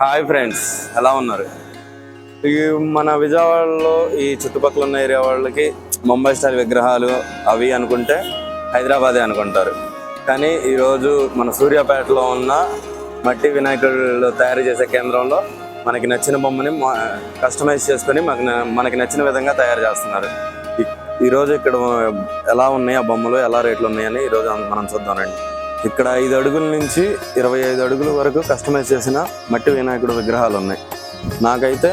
Hi friends, ఎలా ఉన్నారు? ఈ మన విజయవాడలో ఈ చుట్టుపక్కల ఉన్న ఏరియా వాళ్ళకి ముంబై స్టైల్ విగ్రహాలు అవి అనుకుంటే హైదరాబాదే అనుకుంటారు. కానీ ఈరోజు మన సూర్యాపేటలో ఉన్న మట్టి వినాయకుడు తయారు చేసే కేంద్రంలో మనకి నచ్చిన బొమ్మని కస్టమైజ్ చేసుకొని మనకి నచ్చిన విధంగా తయారు చేస్తున్నారు. ఈరోజు ఇక్కడ ఎలా ఉన్నాయి ఆ బొమ్మలు, ఎలా రేట్లు ఉన్నాయని ఈరోజు మనం చూద్దామండి. ఇక్కడ 5 అడుగుల నుంచి 25 అడుగుల వరకు కస్టమైజ్ చేసిన మట్టి వినాయకుడు విగ్రహాలు ఉన్నాయి. నాకైతే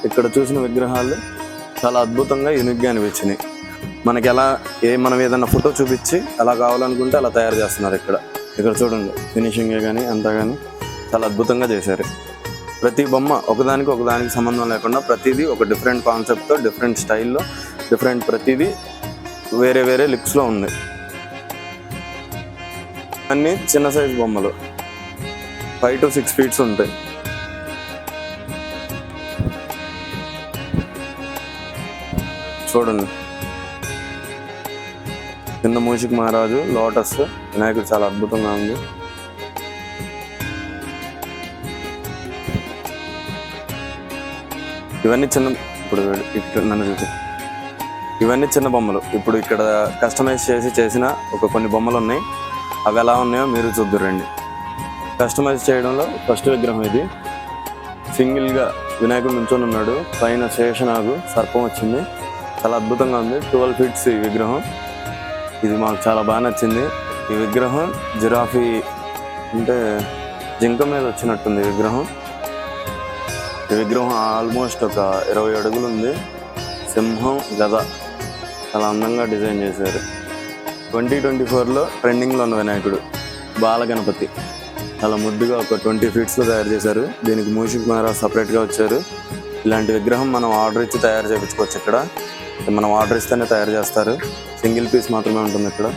ఇక్కడ చూసిన విగ్రహాలు చాలా అద్భుతంగా యూనిక్గా అనిపించినాయి. మనకి మనం ఏదైనా ఫోటో చూపించి ఎలా కావాలనుకుంటే అలా తయారు చేస్తున్నారు. ఇక్కడ చూడండి, ఫినిషింగే కానీ అంతా కానీ చాలా అద్భుతంగా చేశారు. ప్రతి బొమ్మ ఒకదానికి సంబంధం లేకుండా ప్రతిదీ ఒక డిఫరెంట్ కాన్సెప్ట్తో, డిఫరెంట్ స్టైల్లో, ప్రతిదీ వేరే లుక్స్లో ఉంది. అన్నీ చిన్న సైజు బొమ్మలు, 5 to 6 feet ఉంటాయి. చూడండి, కింద మూషిక్ మహారాజు, లోటస్ వినాయకుడు చాలా అద్భుతంగా ఉంది. ఇవన్నీ చిన్న బొమ్మలు. ఇప్పుడు ఇక్కడ కస్టమైజ్ చేసిన కొన్ని బొమ్మలు ఉన్నాయి. అవి ఎలా ఉన్నాయో మీరు చూద్దురండి. కస్టమైజ్ చేయడంలో ఫస్ట్ విగ్రహం ఇది. సింగిల్గా వినాయకుడు నుంచొని ఉన్నాడు, పైన శేషనాగు సర్పం వచ్చింది, చాలా అద్భుతంగా ఉంది. 12 feet ఈ విగ్రహం. ఇది మాకు చాలా బాగా నచ్చింది. ఈ విగ్రహం జిరాఫీ అంటే జింక మీద వచ్చినట్టుంది విగ్రహం. ఈ విగ్రహం ఆల్మోస్ట్ ఒక 20 అడుగులు ఉంది. సింహం, గద చాలా అందంగా డిజైన్ చేశారు. 2024లో ట్రెండింగ్లో ఉన్న వినాయకుడు బాలగణపతి చాలా ముద్దుగా ఒక 20 feet తయారు చేశారు. దీనికి మూషిక్ మహారాజ్ సపరేట్గా వచ్చారు. ఇలాంటి విగ్రహం మనం ఆర్డర్ ఇచ్చి తయారు చేయించుకోవచ్చు. ఇక్కడ మనం ఆర్డర్ ఇస్తేనే తయారు చేస్తారు. సింగిల్ పీస్ మాత్రమే ఉంటుంది ఇక్కడ.